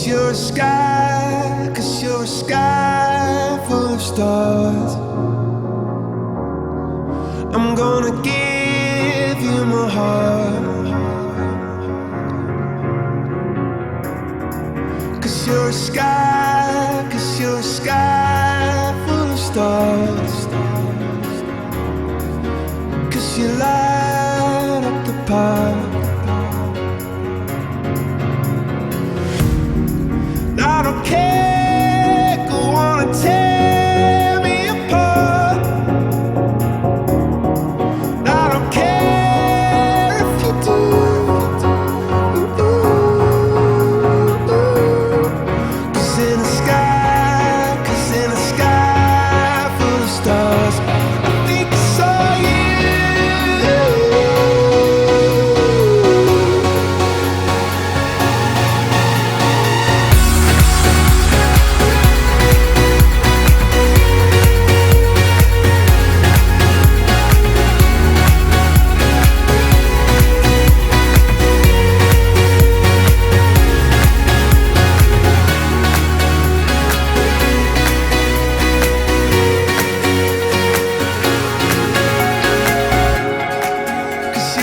you're a sky, 'cause you're a sky full of stars. I'm gonna give you my heart, 'cause you're a sky, 'cause you're a sky full of stars. 'Cause you light up the park. I don't care, go on and tear me apart. I don't care if you do. Cause in the sky, 'cause in the sky full of stars, I think I saw you.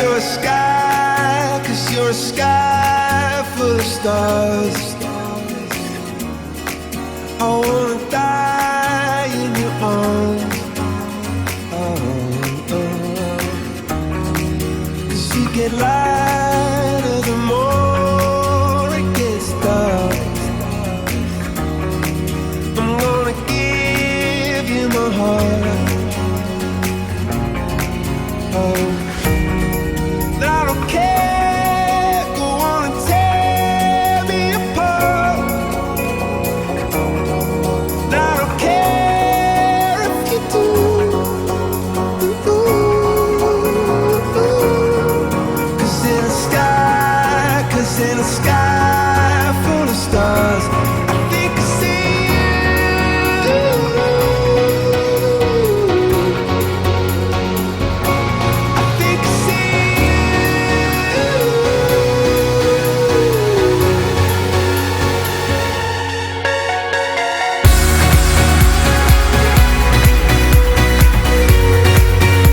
You're a sky, 'cause you're a sky full of stars. I wanna die in your arms. Oh, oh. 'Cause you get lighter the more it gets dark. I'm gonna give you my heart. Oh, I don't care, go on and tear me apart. I don't care if you do. Cause in the sky, 'cause in the sky